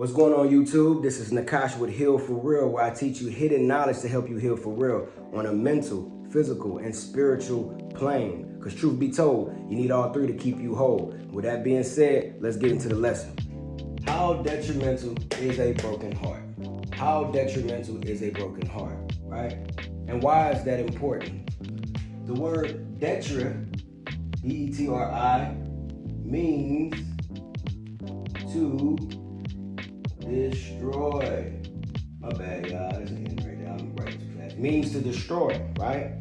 What's going on, YouTube? This is Nakash with Heal For Real, where I teach you hidden knowledge to help you heal for real on a mental, physical, and spiritual plane. Because truth be told, you need all three to keep you whole. With that being said, let's get into the lesson. How detrimental is a broken heart? How detrimental is a broken heart, right? And why is that important? The word detri, D-E-T-R-I, means to destroy. My bad, y'all. This ain't right there. I'm right too fast. Means to destroy, right?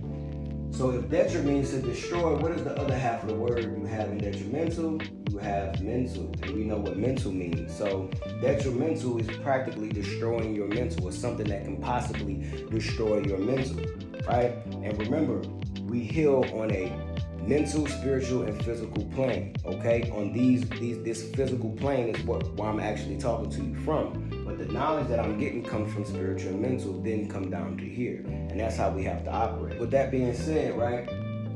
So if detri means to destroy, what is the other half of the word you have in detrimental? You have mental, and we know what mental means. So detrimental is practically destroying your mental, or something that can possibly destroy your mental, right? And remember, we heal on a mental, spiritual, and physical plane, okay? On this physical plane is where I'm actually talking to you from. But the knowledge that I'm getting comes from spiritual and mental, then come down to here. And that's how we have to operate. With that being said, right,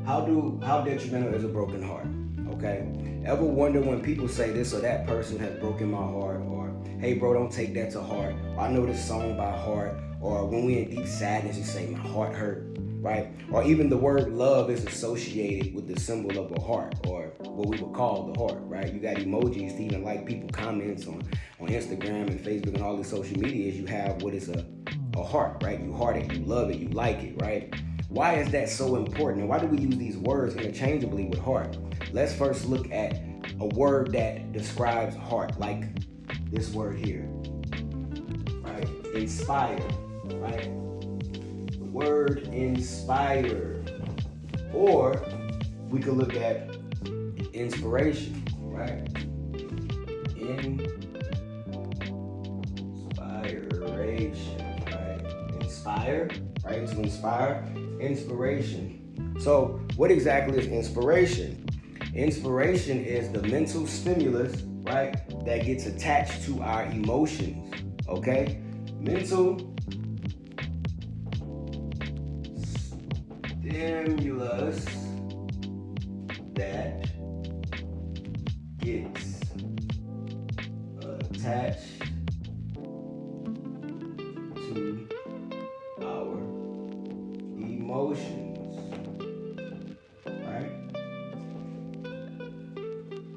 how detrimental is a broken heart, okay? Ever wonder when people say this or that person has broken my heart, or hey bro, don't take that to heart, or I know this song by heart, or when we're in deep sadness, you say my heart hurt, right? Or even the word love is associated with the symbol of a heart, or what we would call the heart, right? You got emojis to even like people comments on Instagram and Facebook and all the social medias. You have what is a heart, right? You heart it, you love it, you like it, right? Why is that so important? And why do we use these words interchangeably with heart? Let's first look at a word that describes heart, like this word here, right? Inspire, right? The word inspire. Or we could look at inspiration, right? Inspiration, right? Inspire, right? To inspire, inspiration. So what exactly is inspiration? Inspiration is the mental stimulus, right, that gets attached to our emotions, okay? Mental stimulus that gets attached to our emotions, right?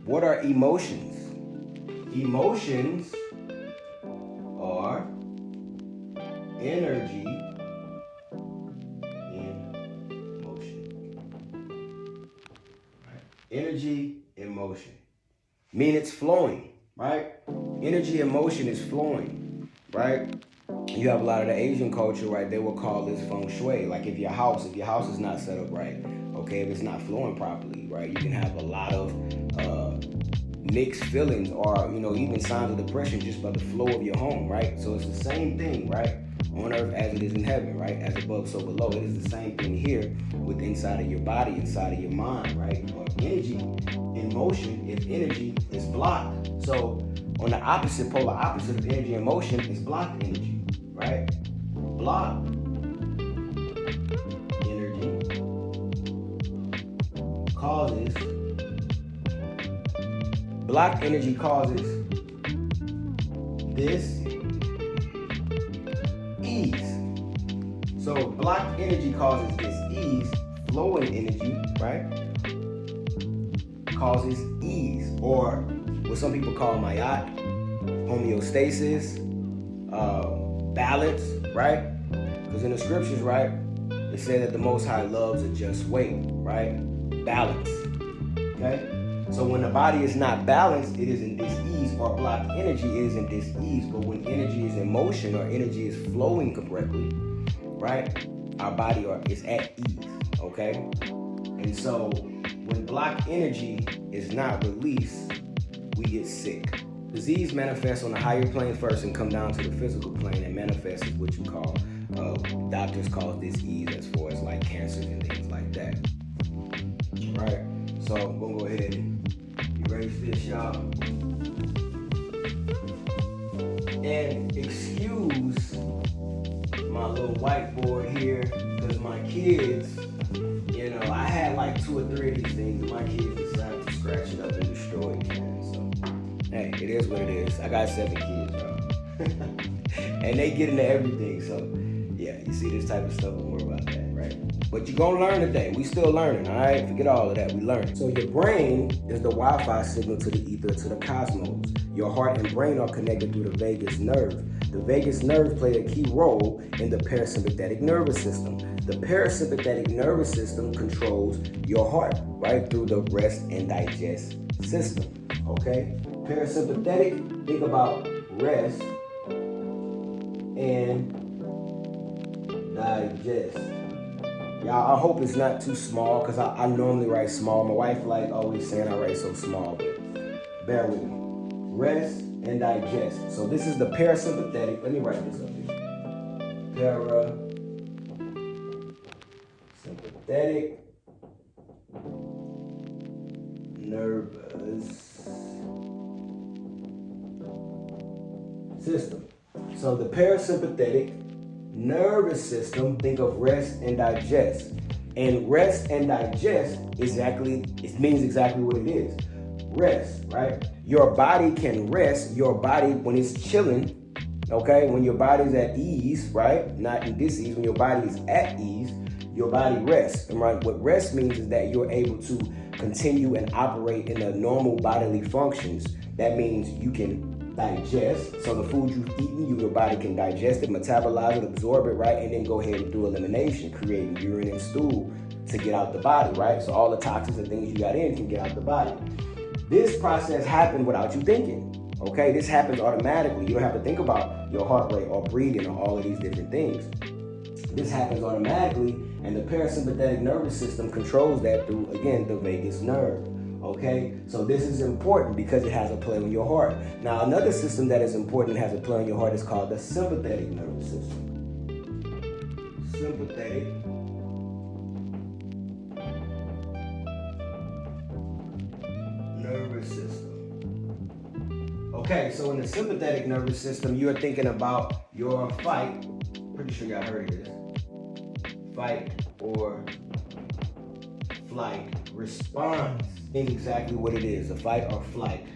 What are emotions? Emotions are energy in motion. Right? Energy in motion. Mean it's flowing, right? Energy in motion is flowing, right? You have a lot of the Asian culture, right? They will call this feng shui. Like if your house is not set up right, okay, if it's not flowing properly, right? You can have a lot of mixed feelings, or even signs of depression just by the flow of your home, right? So it's the same thing, right? On earth as it is in heaven, right? As above, so below. It is the same thing here with inside of your body, inside of your mind, right? Or energy in motion, if energy is blocked. So on the polar opposite of energy in motion is blocked energy, right? Blocked energy causes this ease. So blocked energy causes this ease. Flowing energy, right, causes ease, or what some people call mayat, homeostasis, balance, right? Because in the scriptures, right, it said that the Most High loves a just weight, right? Balance, okay? So when the body is not balanced, it is in dis-ease, or blocked energy, it is in dis-ease. But when energy is in motion, or energy is flowing correctly, right, our body is at ease, okay? And so when blocked energy is not released, we get sick. Disease manifests on the higher plane first and come down to the physical plane, and manifests is what you call, doctors call dis-ease, as far as like cancers and things like that, right? So I'm gonna go ahead and erase this, y'all. And excuse my little whiteboard here, because my kids, I had like 2 or 3 of these things, and my kids decided to scratch it up and destroy it, man. So, hey, it It is what it is. I got 7 kids, bro. And they get into everything. So, yeah, you see this type of stuff, we'll more about that, right? But you're going to learn today. We still learning, all right? Forget all of that. We learn. So your brain is the Wi-Fi signal to the ether, to the cosmos. Your heart and brain are connected through the vagus nerve. The vagus nerve play a key role in the parasympathetic nervous system. The parasympathetic nervous system controls your heart, right, through the rest and digest system, okay? Parasympathetic, think about rest and digest. Y'all, I hope it's not too small, because I normally write small. My wife like always saying I write so small, but bear with me. Rest and digest. So this is the parasympathetic. Let me write this up here. Parasympathetic nervous system. So the parasympathetic nervous system, think of rest and digest. And rest and digest it means exactly what it is. Rest, right? Your body can rest. Your body, when it's chilling, okay? When your body's at ease, right? Not in dis-ease. When your body is at ease, your body rests. And right, what rest means is that you're able to continue and operate in the normal bodily functions. That means you can digest. So the food you've eaten, your body can digest it, metabolize it, absorb it, right? And then go ahead and do elimination, creating urine and stool to get out the body, right? So all the toxins and things you got in can get out the body. This process happened without you thinking, okay? This happens automatically. You don't have to think about your heart rate or breathing or all of these different things. This happens automatically, and the parasympathetic nervous system controls that through, again, the vagus nerve, okay? So this is important because it has a play on your heart. Now, another system that is important and has a play on your heart is called the sympathetic nervous system. Sympathetic nervous system. Okay, so in the sympathetic nervous system, you're thinking about your fight. Pretty sure y'all heard of this. Fight or flight response. Think exactly what it is, a fight or flight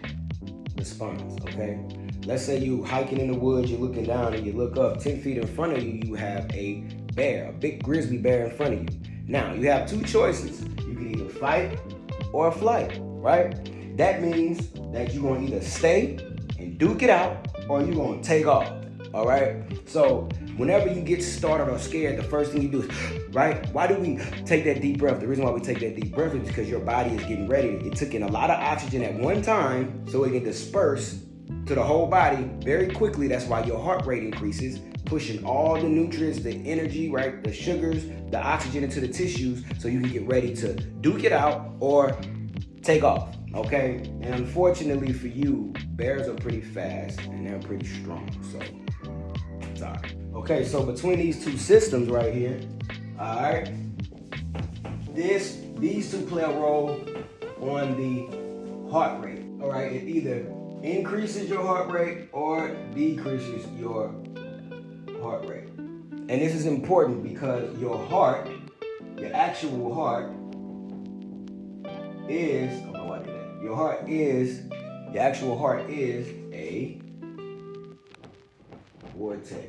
response, okay? Let's say you hiking in the woods, you're looking down and you look up 10 feet in front of you, you have a bear, a big grizzly bear in front of you. Now, you have 2 choices. You can either fight or flight, right? That means that you're gonna either stay and duke it out or you're gonna take off, all right? So whenever you get started or scared, the first thing you do is, right? Why do we take that deep breath? The reason why we take that deep breath is because your body is getting ready. It took in a lot of oxygen at one time so it can disperse to the whole body very quickly. That's why your heart rate increases, pushing all the nutrients, the energy, right? The sugars, the oxygen into the tissues so you can get ready to duke it out or take off, okay? And unfortunately for you, bears are pretty fast and they're pretty strong, so sorry. Okay, so between these 2 systems right here, all right, these 2 play a role on the heart rate, all right? It either increases your heart rate or decreases your heart rate. And this is important because your heart, your actual heart is, I don't know why I did that. Your actual heart is a vortex.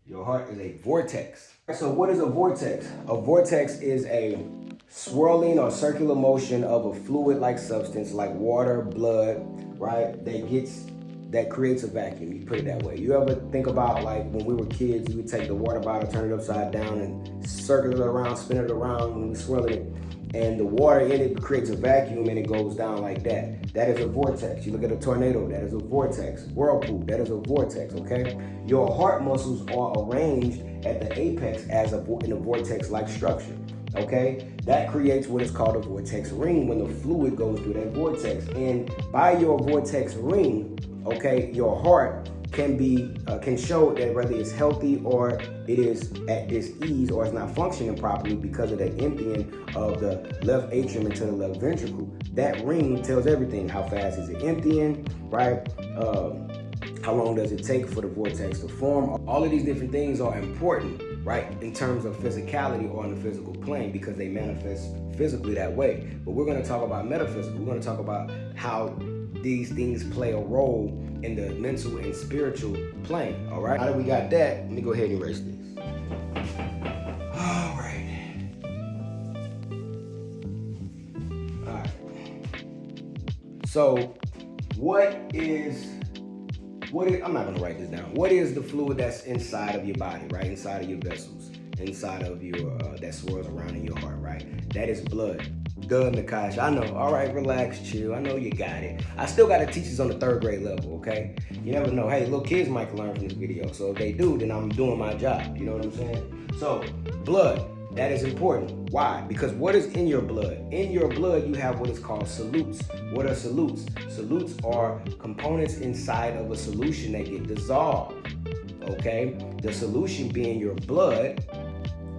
Your heart is a vortex. So what is a vortex? A vortex is a swirling or circular motion of a fluid-like substance like water, blood, right? That creates a vacuum. You put it that way. You ever think about like when we were kids, you would take the water bottle, turn it upside down and circle it around, spin it around when we swirl it. And the water in it creates a vacuum and it goes down like that. That is a vortex. You look at a tornado, that is a vortex. Whirlpool, that is a vortex, okay? Your heart muscles are arranged at the apex in a vortex-like structure, okay? That creates what is called a vortex ring when the fluid goes through that vortex. And by your vortex ring, okay, your heart can show that whether it's healthy or it is at dis-ease or it's not functioning properly because of the emptying of the left atrium into the left ventricle. That ring tells everything. How fast is it emptying, right? How long does it take for the vortex to form? All of these different things are important, right, in terms of physicality or on the physical plane because they manifest physically that way. But we're going to talk about metaphysical. We're going to talk about how these things play a role in the mental and spiritual plane. All right. Now that we got that, let me go ahead and erase this. All right. All right. So, I'm not going to write this down. What is the fluid that's inside of your body, right? Inside of your vessels, inside of your, that swirls around in your heart, right? That is blood. Duh, Nakash. I know. All right, relax, chill. I know you got it. I still got to teach this on the 3rd grade level, okay? You never know. Hey, little kids might learn from this video. So if they do, then I'm doing my job. You know what I'm saying? So, blood. That is important. Why? Because what is in your blood? In your blood, you have what is called solutes. What are solutes? Solutes are components inside of a solution that get dissolved. Okay? The solution being your blood,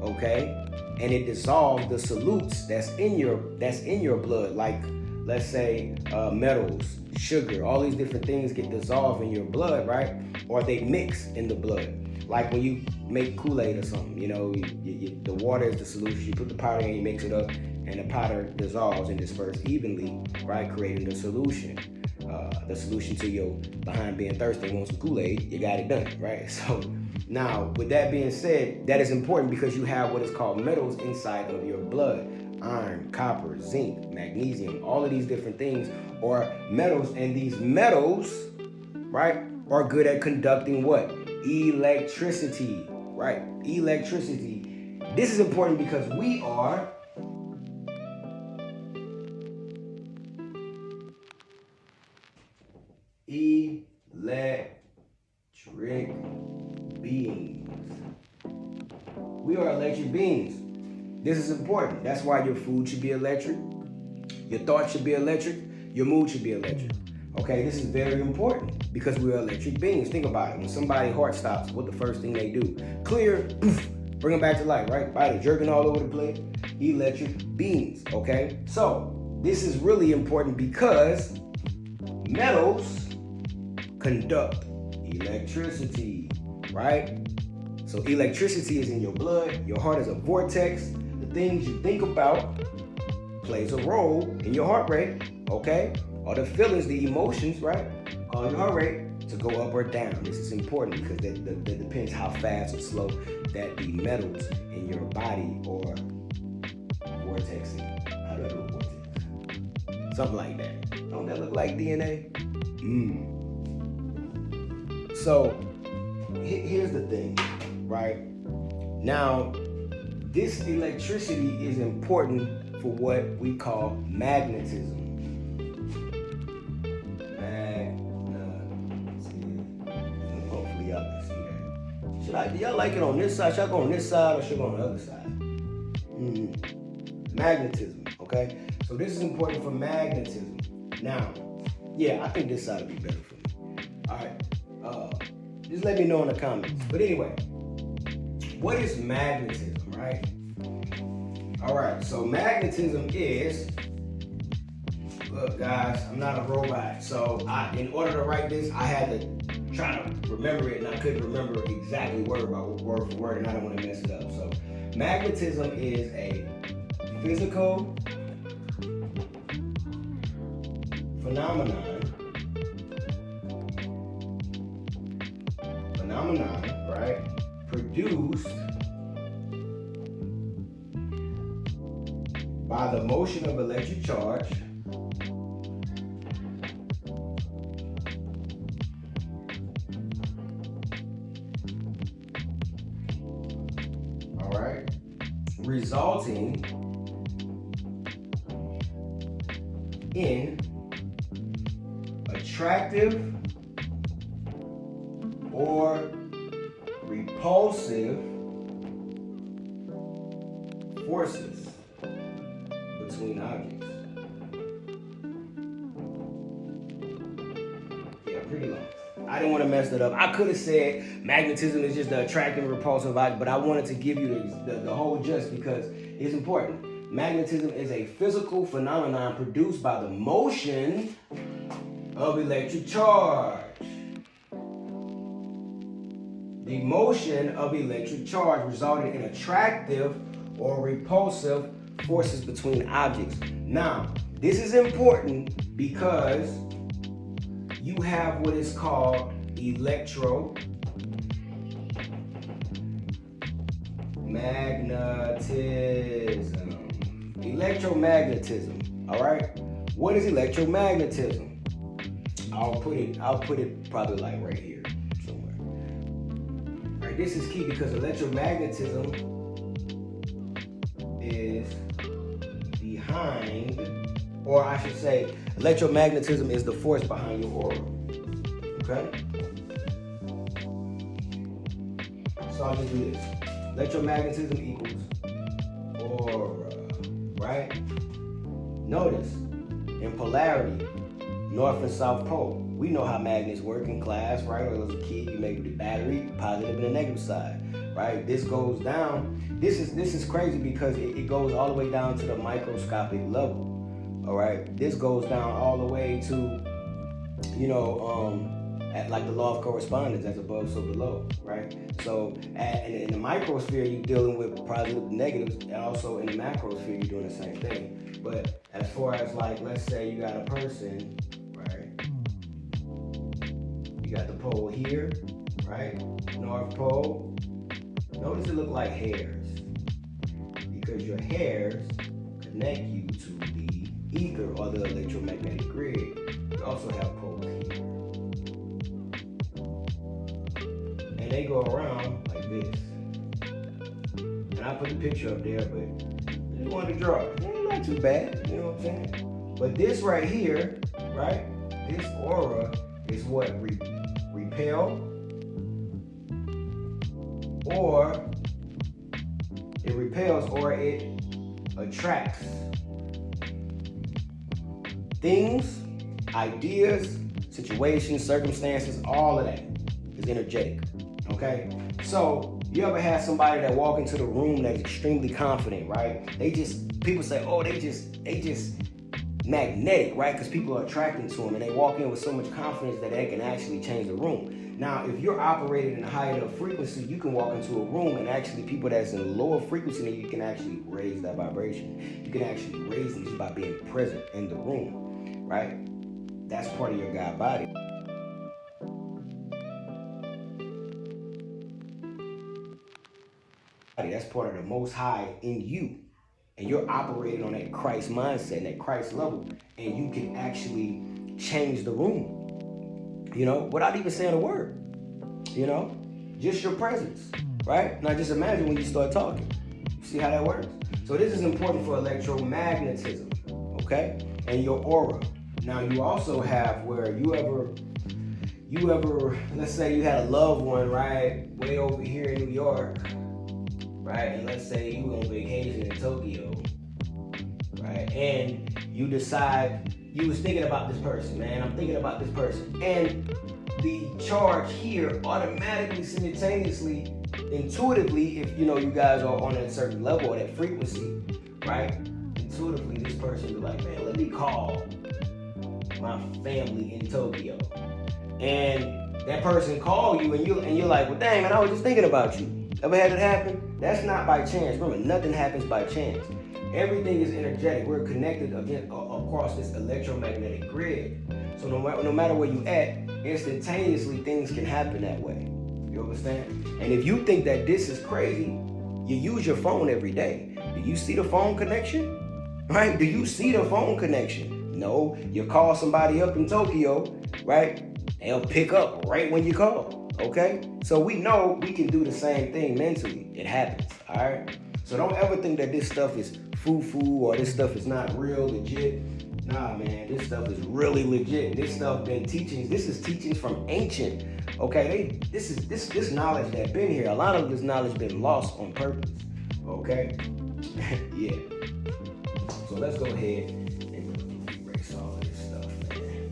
okay? And it dissolves the solutes that's in your blood, like let's say metals, sugar, all these different things get dissolved in your blood, right? Or they mix in the blood. Like when you make Kool-Aid or something, you know, the water is the solution. You put the powder in, you mix it up, and the powder dissolves and disperses evenly, right? Creating the solution. The solution to your behind being thirsty, want some Kool-Aid, you got it done, right? So now, with that being said, that is important because you have what is called metals inside of your blood. Iron, copper, zinc, magnesium, all of these different things are metals, and these metals, right, are good at conducting what? Electricity, right? Electricity. This is important because we are electric beings. We are electric beings. This is important. That's why your food should be electric. Your thoughts should be electric. Your mood should be electric. Okay, this is very important because we are electric beings. Think about it. When somebody's heart stops, what the first thing they do? Clear, poof, bring them back to life, right? Body jerking all over the place. Electric beings, okay? So, this is really important because metals conduct electricity, right? So electricity is in your blood. Your heart is a vortex. The things you think about plays a role in your heart rate, okay? All the feelings, the emotions, right? Cause your heart rate to go up or down. This is important because that depends how fast or slow that the metals in your body or vortexing. How do I do a vortex? Something like that. Don't that look like DNA? So here's the thing, right? Now, this electricity is important for what we call magnetism. Hopefully y'all can see that. Do y'all like it on this side? Should I go on this side or should I go on the other side? Magnetism, okay? So this is important for magnetism. Now, yeah, I think this side would be better for me. All right. Just let me know in the comments. But anyway, what is magnetism, right? All right, so magnetism is, look guys, I'm not a robot. So in order to write this, I had to try to remember it, and I couldn't remember exactly word for word, and I don't want to mess it up. So magnetism is a physical phenomenon, right, produced by the motion of electric charge all right, resulting in attractive or repulsive forces between objects. Yeah, pretty long. I didn't want to mess that up. I could have said magnetism is just the attractive and repulsive object, but I wanted to give you the whole gist because it's important. Magnetism is a physical phenomenon produced by the motion of electric charge. The motion of electric charge resulting in attractive or repulsive forces between objects. Now, this is important because you have what is called electromagnetism. All right. What is electromagnetism? I'll put it probably like right here somewhere. All right. This is key because electromagnetism is behind, or I should say, electromagnetism is the force behind your aura. Okay. So I'll just do this. Electromagnetism equals aura, right? Notice, in polarity, north and south pole, we know how magnets work in class, right? Or as a kid, you make the battery, positive and the negative side, right? This goes down. This is crazy because it goes all the way down to the microscopic level, all right? This goes down all the way to, at like the law of correspondence, as above, so below, right? So in the microsphere, you're dealing with positive and negatives, and also in the macrosphere, you're doing the same thing. But as far as like, let's say you got a person, right? You got the pole here, right? North pole. Notice it look like hairs because your hairs connect you to the ether or the electromagnetic grid. You also have poles here. And they go around like this. And I put the picture up there, but I just wanted to draw it. Not too bad, you know what I'm saying? But this right here, right? This aura is what repel, or it repels, or it attracts things, ideas, situations, circumstances. All of that is energetic. Okay, so you ever had somebody that walk into the room that's extremely confident, right? People say, oh, they just magnetic, right? Because people are attracting to them, and they walk in with so much confidence that they can actually change the room. Now, if you're operating in a high enough frequency, you can walk into a room and actually people that's in lower frequency, you can actually raise that vibration. You can actually raise them just by being present in the room, right? That's part of your God body. That's part of the Most High in you. And you're operating on that Christ mindset, and that Christ level. And you can actually change the room, without even saying a word, just your presence, right? Now just imagine when you start talking. You see how that works? So this is important for electromagnetism, okay? And your aura. Now you also have where you ever, let's say you had a loved one, right? Way over here in New York, right? And let's say you on vacation in Tokyo, right? And you decide, you was thinking about this person, man. I'm thinking about this person. And the charge here automatically, simultaneously, intuitively, if you guys are on a certain level or that frequency, right? Intuitively, this person be like, man, let me call my family in Tokyo. And that person call you, and you're like, well, dang, man, I was just thinking about you. Ever had it happen? That's not by chance. Remember, nothing happens by chance. Everything is energetic. We're connected across this electromagnetic grid. So no matter where you at, instantaneously things can happen that way. You understand? And if you think that this is crazy, you use your phone every day. Do you see the phone connection? Right? Do you see the phone connection? No. You call somebody up in Tokyo, right? They'll pick up right when you call. Okay? So we know we can do the same thing mentally. It happens. All right? So don't ever think that this stuff is foo-foo or this stuff is not real, legit. Nah, man, this stuff is really legit. This stuff been teachings. This is teachings from ancient. Okay, this knowledge that been here. A lot of this knowledge been lost on purpose. Okay, yeah. So let's go ahead and erase all of this stuff, man.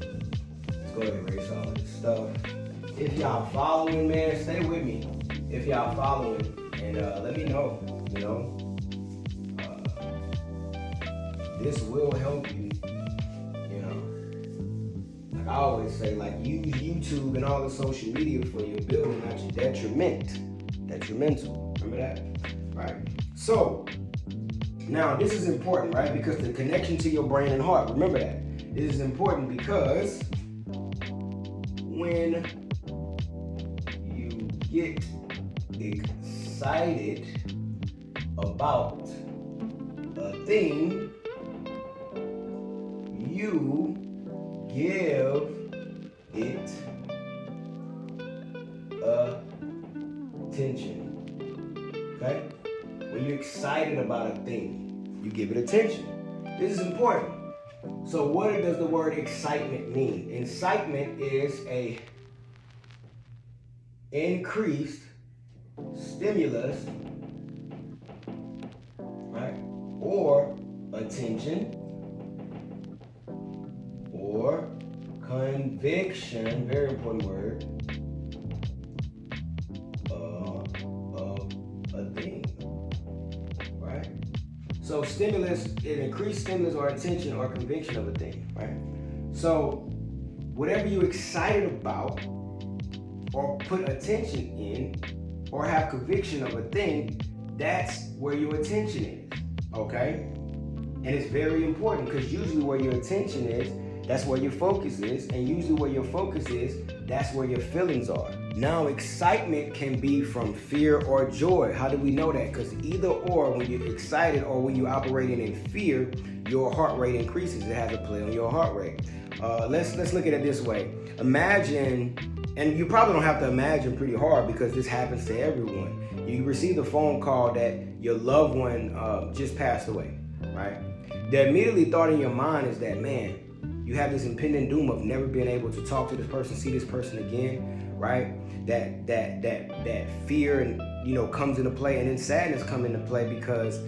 Let's go ahead and erase all of this stuff. If y'all following, man, stay with me. If y'all following, and let me know. This will help you. Like I always say, like use YouTube and all the social media for your building, not your detrimental. Remember that, right? So now this is important, right? Because the connection to your brain and heart. Remember that. This is important because when you get excited about a thing, you give it attention. Okay? When you're excited about a thing, you give it attention. This is important. So what does the word excitement mean? Excitement is a increased stimulus, right? Or attention, or conviction, very important word, of a thing, right? So stimulus, an increased stimulus or attention or conviction of a thing, right? So whatever you're excited about or put attention in or have conviction of a thing, that's where your attention is, okay? And it's very important because usually where your attention is, that's where your focus is, and usually where your focus is, that's where your feelings are. Now, excitement can be from fear or joy. How do we know that? Because either or, when you're excited or when you're operating in fear, your heart rate increases. It has a play on your heart rate. Let's look at it this way. Imagine, and you probably don't have to imagine pretty hard because this happens to everyone. You receive a phone call that your loved one just passed away, right? The immediately thought in your mind is that, man, you have this impending doom of never being able to talk to this person, see this person again, right? That fear and comes into play, and then sadness come into play because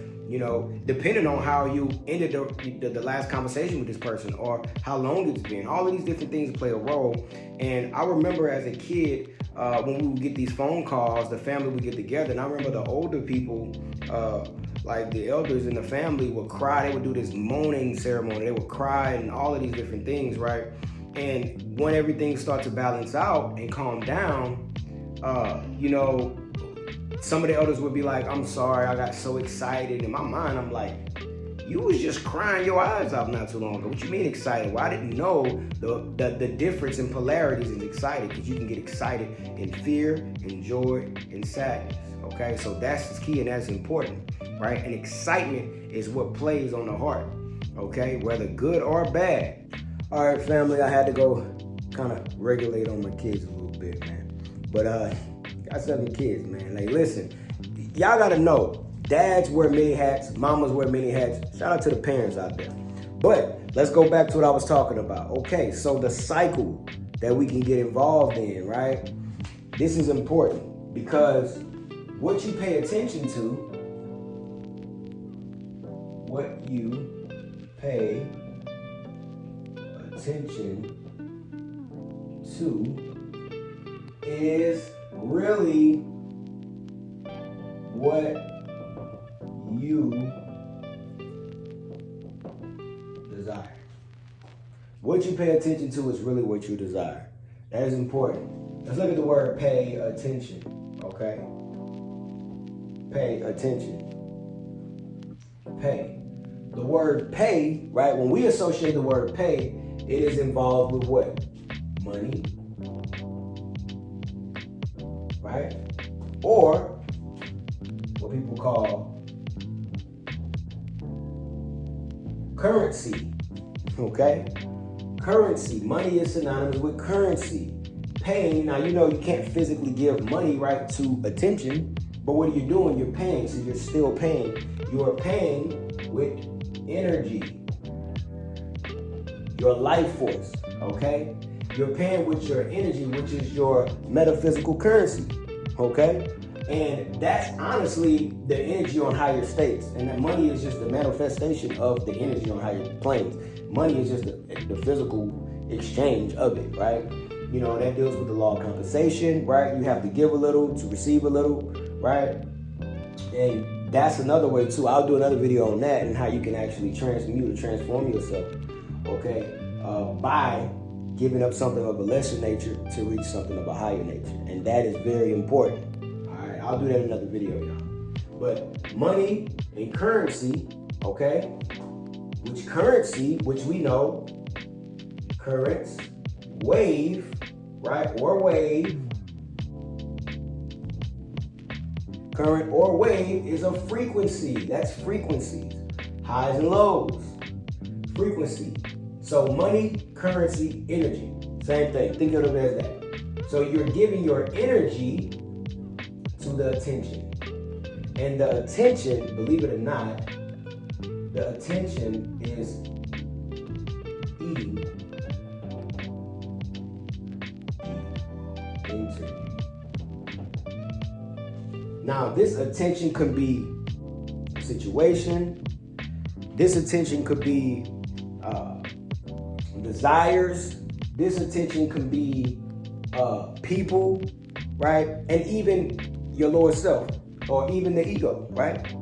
depending on how you ended the last conversation with this person or how long it's been, all of these different things play a role. And I remember as a kid when we would get these phone calls, the family would get together, and I remember the older people, like the elders in the family, would cry. They would do this moaning ceremony. They would cry and all of these different things, right? And when everything starts to balance out and calm down, some of the elders would be like, I'm sorry, I got so excited. In my mind, I'm like, you was just crying your eyes out not too long ago. What you mean excited? Well, I didn't know the difference in polarities in excited, because you can get excited in fear, in joy, in sadness. Okay, so that's key and that's important, right? And excitement is what plays on the heart, okay, whether good or bad. All right, family, I had to go kind of regulate on my kids a little bit, man. But got 7 kids, man. Like, listen, y'all gotta know, dads wear many hats, mamas wear many hats. Shout out to the parents out there. But let's go back to what I was talking about. Okay, so the cycle that we can get involved in, right? This is important because what you pay attention to, what you pay attention to is really what you desire. What you pay attention to is really what you desire. That is important. Let's look at the word pay attention, okay? Pay attention. Pay. The word pay, right? When we associate the word pay, it is involved with what? Money, right? Or what people call currency, okay? Currency. Money is synonymous with currency. Paying, now you can't physically give money, right, to attention, but what are you doing? You're paying, so you're still paying. You are paying with energy, your life force, okay? You're paying with your energy, which is your metaphysical currency, okay? And that's honestly the energy on higher states. And that money is just the manifestation of the energy on higher planes. Money is just the physical exchange of it, right? That deals with the law of compensation, right? You have to give a little to receive a little, right? And that's another way too. I'll do another video on that and how you can actually transmute or transform yourself, okay? By giving up something of a lesser nature to reach something of a higher nature. And that is very important. All right, I'll do that in another video, y'all. But money and currency, okay? Which we know, currents, wave, right? Or wave. Current or wave is a frequency. That's frequencies. Highs and lows. Frequency. So money, currency, energy. Same thing. Think of it as that. So you're giving your energy to the attention. And the attention, believe it or not, the attention is eating into you. Now, this attention could be a situation. This attention could be desires. This attention could be people, right? And even your lower self, or even the ego, right?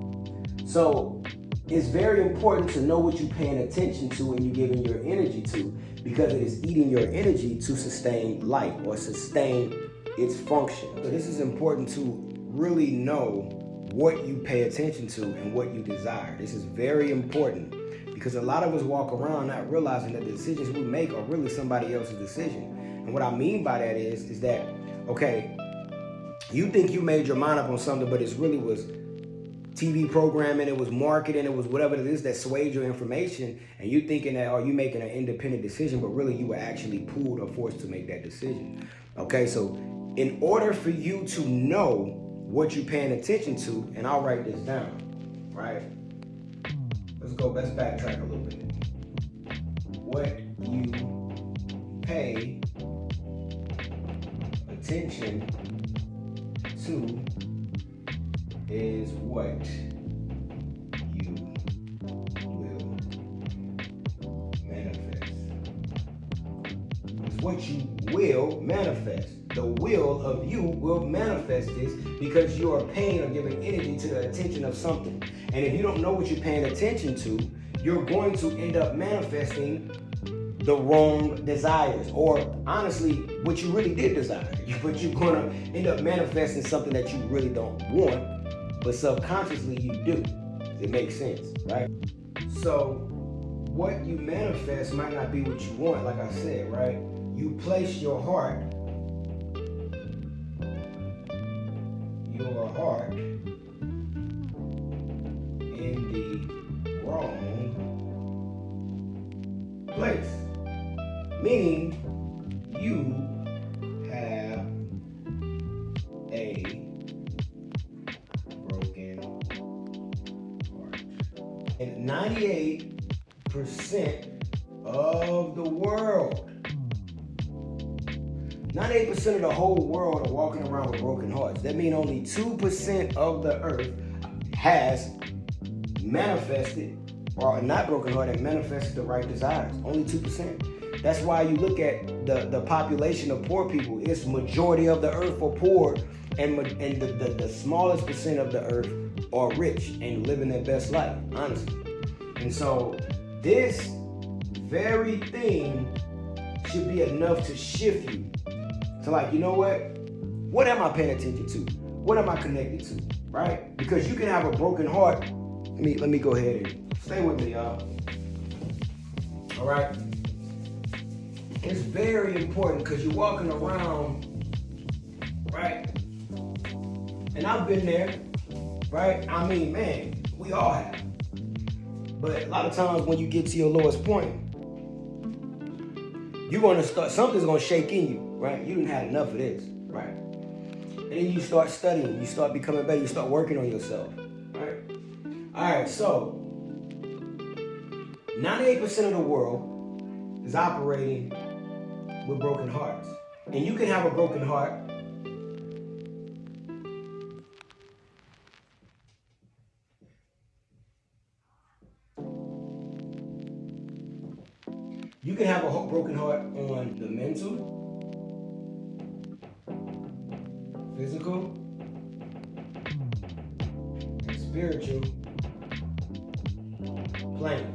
So it's very important to know what you're paying attention to and you're giving your energy to, because it is eating your energy to sustain life or sustain its function. So this is important to really know what you pay attention to and what you desire. This is very important because a lot of us walk around not realizing that the decisions we make are really somebody else's decision. And what I mean by that is that, okay, you think you made your mind up on something, but it really was TV programming, it was marketing, it was whatever it is that swayed your information, and you thinking that, you making an independent decision, but really you were actually pulled or forced to make that decision. Okay, so in order for you to know what you're paying attention to, and I'll write this down, right? Let's backtrack a little bit. What you pay attention to is what you will manifest. It's what you will manifest. The will of you will manifest this because you are paying or giving energy to the attention of something. And if you don't know what you're paying attention to, you're going to end up manifesting the wrong desires, or honestly, what you really did desire. But you're going to end up manifesting something that you really don't want, but subconsciously you do. It makes sense, right? So what you manifest might not be what you want, like I said, right? You place your heart in the wrong place. Meaning you have a broken heart. And 98% of the world, 98% of the whole world are walking around with broken hearts. That means only 2% of the earth has manifested, or not broken heart, and manifested the right desires. Only 2%. That's why you look at the population of poor people. It's majority of the earth are poor, and the smallest percent of the earth are rich and living their best life, honestly. And so this very thing should be enough to shift you. So like, you know what? What am I paying attention to? What am I connected to? Right? Because you can have a broken heart. Let me go ahead and stay with me, y'all. All right? It's very important because you're walking around, right? And I've been there, right? I mean, man, we all have. But a lot of times when you get to your lowest point, you're going to start, something's going to shake in you, right? You didn't have enough of this, right? And then you start studying, you start becoming better, you start working on yourself, right? All right, so 98% of the world is operating with broken hearts. And you can have a broken heart You can have a broken heart on the mental, physical, and spiritual plane,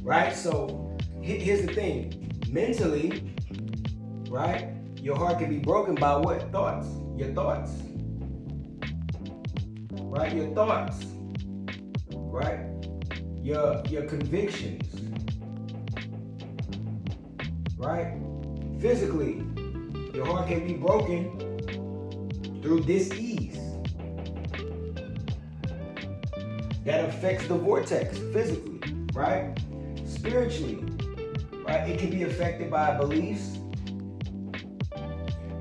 right? So here's the thing. Mentally, right, your heart can be broken by what? Thoughts. Your thoughts. Right? Your thoughts. Right? Your convictions. Right? Physically, Your heart can be broken through dis-ease. That affects the vortex physically, right? Spiritually, right? It can be affected by beliefs,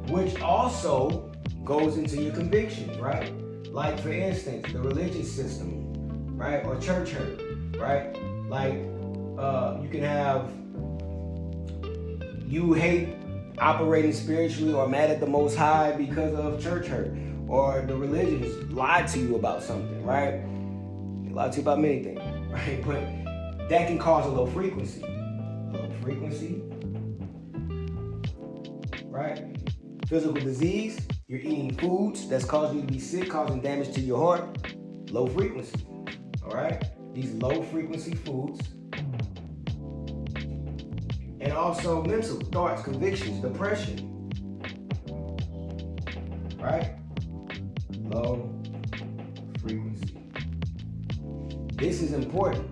which also goes into your convictions, right? Like, for instance, the religious system, right? Or church hurt, right? Like, you can have, you hate operating spiritually or mad at the Most High because of church hurt, or the religions lied to you about something, right? They lied to you about many things, right? But that can cause a low frequency. Low frequency, right? Physical disease, you're eating foods that's causing you to be sick, causing damage to your heart. Low frequency, all right? These low frequency foods. And also mental thoughts, convictions, depression, right? Low frequency. This is important.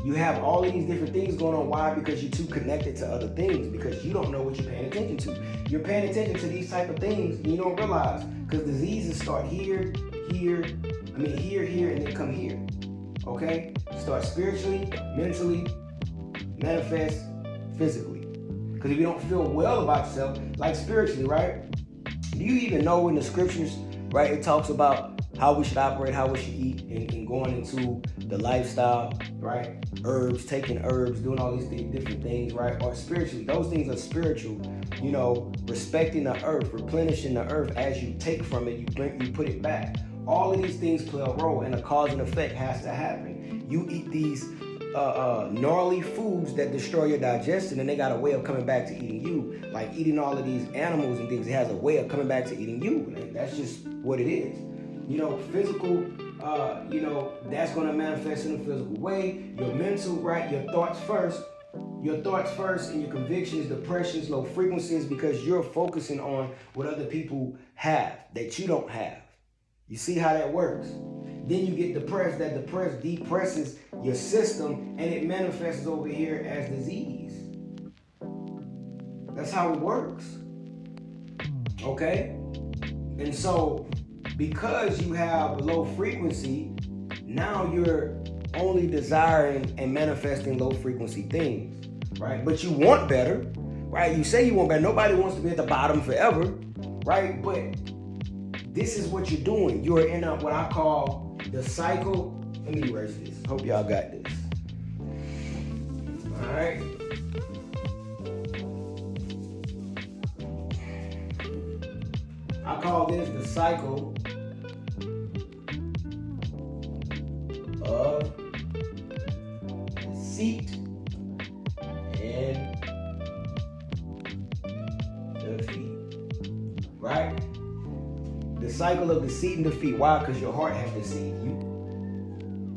You have all of these different things going on. Why? Because you're too connected to other things, because you don't know what you're paying attention to. You're paying attention to these type of things and you don't realize, because diseases start here, here, and then come here. Okay? Start spiritually, mentally, manifest physically. Because if you don't feel well about yourself, like spiritually, right? Do you even know in the scriptures, right, it talks about how we should operate, how we should eat, and going into the lifestyle, right? Herbs, taking herbs, doing all these different things, right? Or spiritually, those things are spiritual. You know, respecting the earth, replenishing the earth as you take from it, you put it back. All of these things play a role, and a cause and effect has to happen. You eat these gnarly foods that destroy your digestion, and they got a way of coming back to eating you. Like eating all of these animals and things, it has a way of coming back to eating you. And that's just what it is. You know, physical, that's going to manifest in a physical way. Your mental, right? Your thoughts first. Your thoughts first, and your convictions, depressions, low frequencies, because you're focusing on what other people have that you don't have. You see how that works? Then you get depressed. That depresses your system, and it manifests over here as disease. That's how it works. Okay? And so, because you have low frequency, now you're only desiring and manifesting low frequency things, right? But you want better, right? You say you want better. Nobody wants to be at the bottom forever, right? But this is what you're doing. You're in what I call the cycle. Let me erase this. Hope y'all got this. All right. I call this the cycle of deceit and defeat. Right? The cycle of deceit and defeat. Why? Because your heart has deceived you.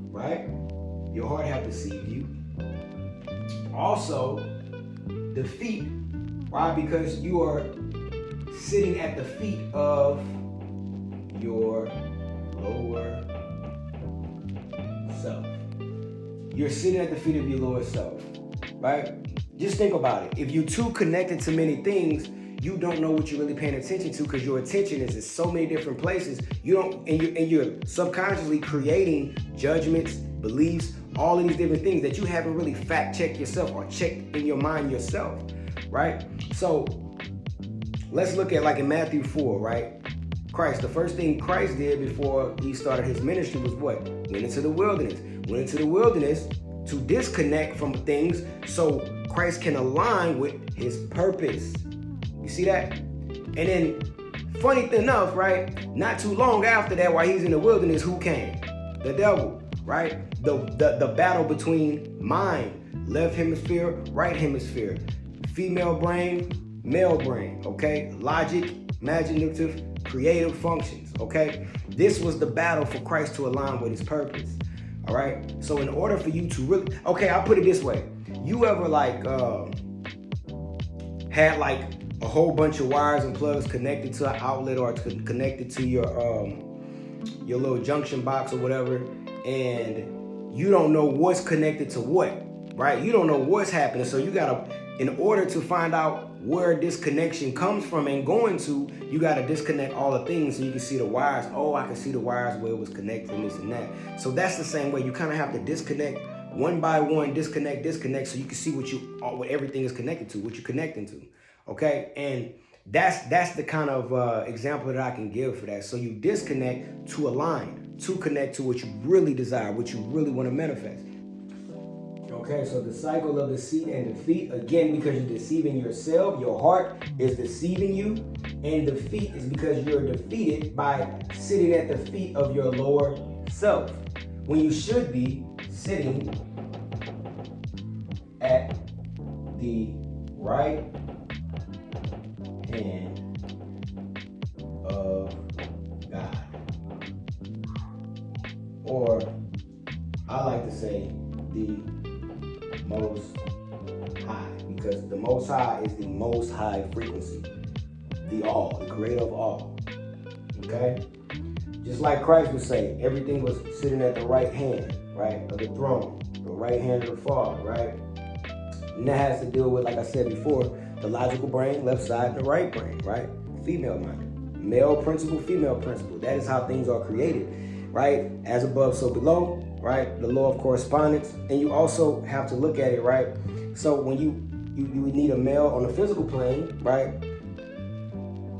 Right? Your heart has deceived you. Also, defeat. Why? Because you are sitting at the feet of your lower self. You're sitting at the feet of your lower self, right? Just think about it. If you're too connected to many things, you don't know what you're really paying attention to, because your attention is in so many different places. You're subconsciously creating judgments, beliefs, all of these different things that you haven't really fact-checked yourself or checked in your mind yourself, right? So let's look at, like, in Matthew 4, right? Christ, the first thing Christ did before he started his ministry was what? Went into the wilderness. Went into the wilderness to disconnect from things so Christ can align with his purpose. You see that? And then, funny enough, right? Not too long after that, while he's in the wilderness, who came? The devil, right? The battle between mind, left hemisphere, right hemisphere, female brain, male brain, okay? Logic, imaginative, creative functions, okay? This was the battle for Christ to align with his purpose, all right? So in order for you to really, okay, I'll put it this way. You ever had like a whole bunch of wires and plugs connected to an outlet or connected to your little junction box or whatever, and you don't know what's connected to what, right? You don't know what's happening. So you gotta, in order to find out where this connection comes from and going to, you got to disconnect all the things so you can see the wires. Oh, I can see the wires where it was connected and this and that. So that's the same way. You kind of have to disconnect one by one, disconnect, so you can see what everything is connected to, what you're connecting to. Okay, and that's the kind of example that I can give for that. So you disconnect to align, to connect to what you really desire, what you really want to manifest. Okay, so the cycle of deceit and defeat, again, because you're deceiving yourself, your heart is deceiving you, and defeat is because you're defeated by sitting at the feet of your lower self, when you should be sitting at the right hand of God. Or I like to say the Most High, because the Most High is the most high frequency, the all, the creator of all. Okay? Just like Christ would say, everything was sitting at the right hand, right, of the throne, the right hand of the Father, right? And that has to deal with, like I said before, the logical brain, left side, and the right brain, right? Female minded. Male principle, female principle. That is how things are created, right? As above, so below, right? The law of correspondence. And you also have to look at it, right? So when you need a male on the physical plane, right?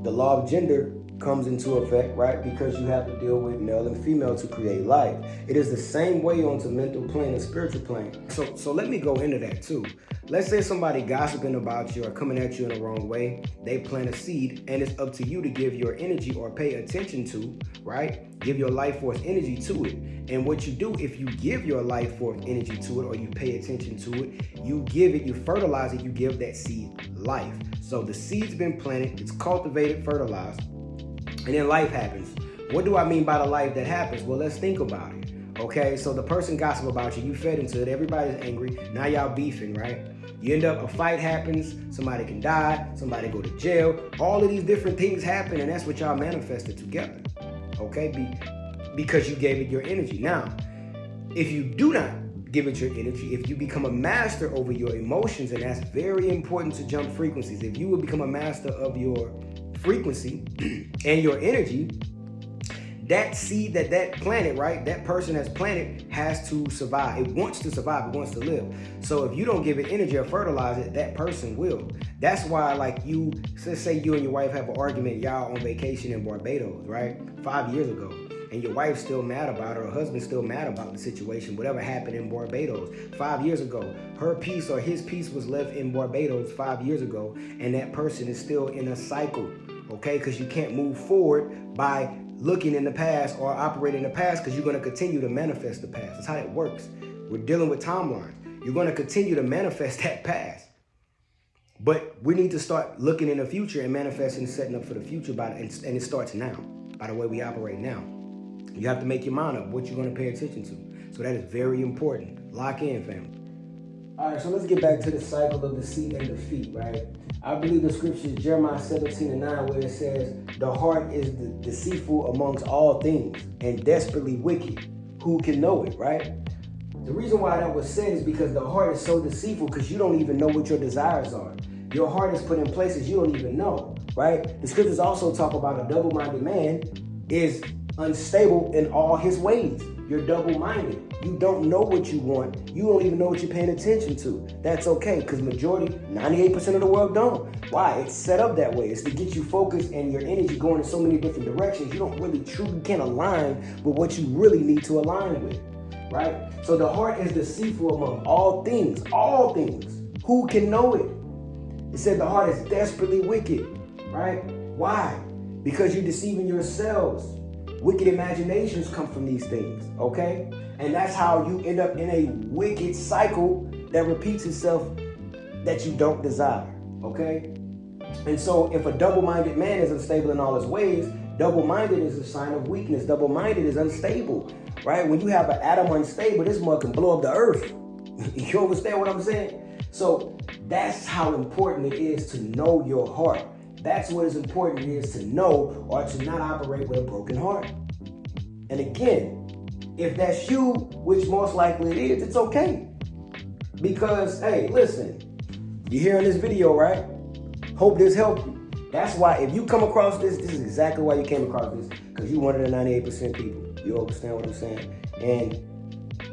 The law of gender comes into effect, right? Because you have to deal with male and female to create life. It is the same way onto mental plane and spiritual plane. So let me go into that too. Let's say somebody gossiping about you or coming at you in the wrong way. They plant a seed, and it's up to you to give your energy or pay attention to, right? Give your life force energy to it. And what you do, if you give your life force energy to it or you pay attention to it, you give it, you fertilize it, you give that seed life. So the seed's been planted, it's cultivated, fertilized, and then life happens. What do I mean by the life that happens? Well, let's think about it. Okay, so the person gossip about you, you fed into it, everybody's angry, now y'all beefing, right? You end up, a fight happens, somebody can die, somebody go to jail, all of these different things happen, and that's what y'all manifested together, okay? Because you gave it your energy. Now, if you do not give it your energy, if you become a master over your emotions, and that's very important to jump frequencies, if you will become a master of your frequency and your energy, that seed that planted, right, that person has planted has to survive. It wants to survive, it wants to live. So if you don't give it energy or fertilize it, that person will. That's why, like, you, let's say you and your wife have an argument, y'all on vacation in Barbados, right, 5 years ago, and your wife's still mad about it, or her husband's still mad about the situation, whatever happened in Barbados 5 years ago. Her piece or his piece was left in Barbados 5 years ago, and that person is still in a cycle, okay? Because you can't move forward by looking in the past or operating in the past, because you're going to continue to manifest the past. That's how it works. We're dealing with timelines. You're going to continue to manifest that past. But we need to start looking in the future and manifesting and setting up for the future, and it starts now, by the way we operate now. You have to make your mind up what you're going to pay attention to. So that is very important. Lock in, family. All right, so let's get back to the cycle of deceit and defeat, right? I believe the scripture is Jeremiah 17:9, where it says, the heart is deceitful amongst all things and desperately wicked. Who can know it, right? The reason why that was said is because the heart is so deceitful because you don't even know what your desires are. Your heart is put in places you don't even know, right? The scriptures also talk about a double-minded man is unstable in all his ways. You're double-minded. You don't know what you want. You don't even know what you're paying attention to. That's okay, because majority, 98% of the world don't. Why? It's set up that way. It's to get you focused and your energy going in so many different directions. You don't really truly can't align with what you really need to align with, right? So the heart is deceitful among all things. All things. Who can know it? It said the heart is desperately wicked, right? Why? Because you're deceiving yourselves. Wicked imaginations come from these things, okay? And that's how you end up in a wicked cycle that repeats itself that you don't desire, okay? And so if a double-minded man is unstable in all his ways, double-minded is a sign of weakness. Double-minded is unstable, right? When you have an atom unstable, this mug can blow up the earth. You understand what I'm saying? So that's how important it is to know your heart. That's what is important is to know or to not operate with a broken heart. And again, if that's you, which most likely it is, it's okay. Because, hey, listen, you're hearing this video, right? Hope this helped you. That's why if you come across this is exactly why you came across this, because you one of the 98% people. You understand what I'm saying? And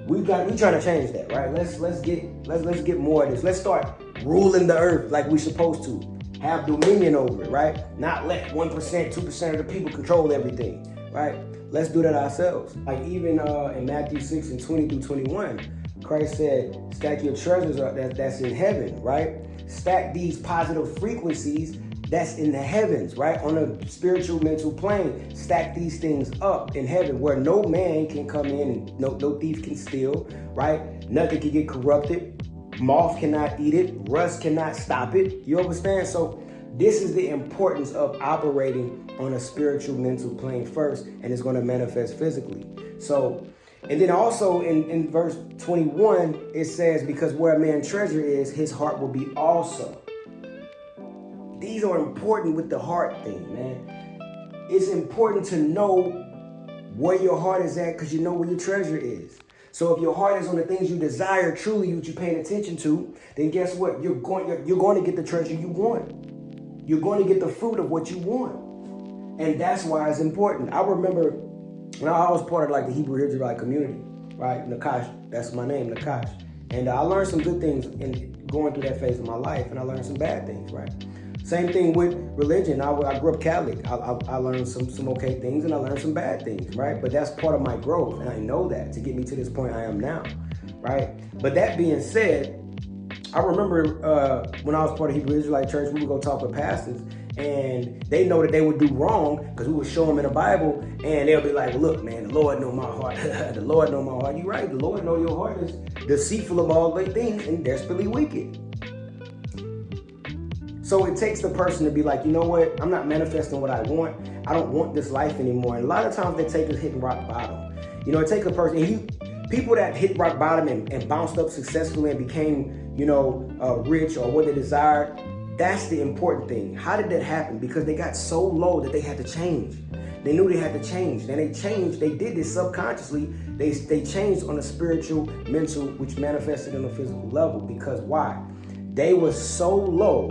we trying to change that, right? Let's get more of this. Let's start ruling the earth like we're supposed to. Have dominion over it, right? Not let 1%, 2% of the people control everything, right? Let's do that ourselves. Like even in Matthew 6 and 20 through 21, Christ said, stack your treasures that's in heaven, right? Stack these positive frequencies that's in the heavens, right? On a spiritual mental plane, stack these things up in heaven where no man can come in and no thief can steal, right? Nothing can get corrupted. Moth cannot eat it. Rust cannot stop it. You understand? So this is the importance of operating on a spiritual mental plane first, and it's going to manifest physically. So, and then also in verse 21, it says, because where a man's treasure is, his heart will be also. These are important with the heart thing, man. It's important to know where your heart is at because you know where your treasure is. So if your heart is on the things you desire truly, what you're paying attention to, then guess what? You're going to get the treasure you want. You're going to get the fruit of what you want. And that's why it's important. I remember when I was part of like the Hebrew Israelite community, right? Nakash, that's my name, Nakash. And I learned some good things in going through that phase of my life, and I learned some bad things, right? Same thing with religion. I grew up Catholic. I learned some okay things and I learned some bad things, right? But that's part of my growth, and I know that to get me to this point I am now, right? But that being said, I remember when I was part of Hebrew Israelite Church, we would go talk with pastors, and they know that they would do wrong because we would show them in the Bible, and they'll be like, look, man, the Lord know my heart. The Lord know my heart. You're right. The Lord know your heart is deceitful of all great things and desperately wicked. So it takes the person to be like, you know what? I'm not manifesting what I want. I don't want this life anymore. And a lot of times they take us hitting rock bottom. You know, it takes a person, and people that hit rock bottom and bounced up successfully and became, rich or what they desired, that's the important thing. How did that happen? Because they got so low that they had to change. They knew they had to change. And they changed. They did this subconsciously. They changed on a spiritual, mental, which manifested on a physical level. Because why? They were so low.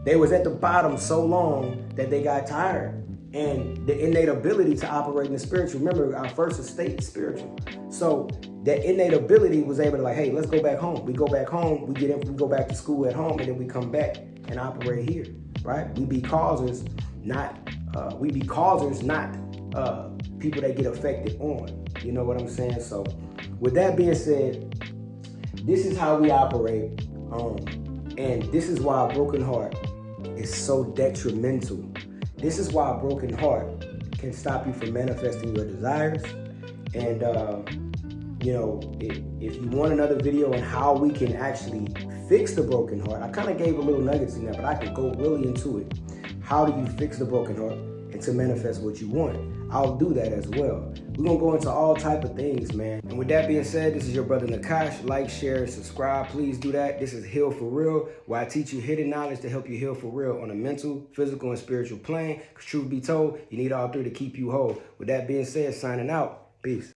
They was at the bottom so long that they got tired. And the innate ability to operate in the spiritual, remember our first estate is spiritual. So that innate ability was able to like, hey, let's go back home. We go back home, we go back to school at home, and then we come back and operate here, right? We be causers, not people that get affected on. You know what I'm saying? So with that being said, this is how we operate. And this is why a broken heart is so detrimental. This is why a broken heart can stop you from manifesting your desires. And, if you want another video on how we can actually fix the broken heart, I kind of gave a little nuggets in there, but I could go really into it. How do you fix the broken heart and to manifest what you want? I'll do that as well. We're going to go into all type of things, man. And with that being said, this is your brother Nakash. Like, share, and subscribe. Please do that. This is Heal for Real, where I teach you hidden knowledge to help you heal for real on a mental, physical, and spiritual plane. Because truth be told, you need all three to keep you whole. With that being said, signing out. Peace.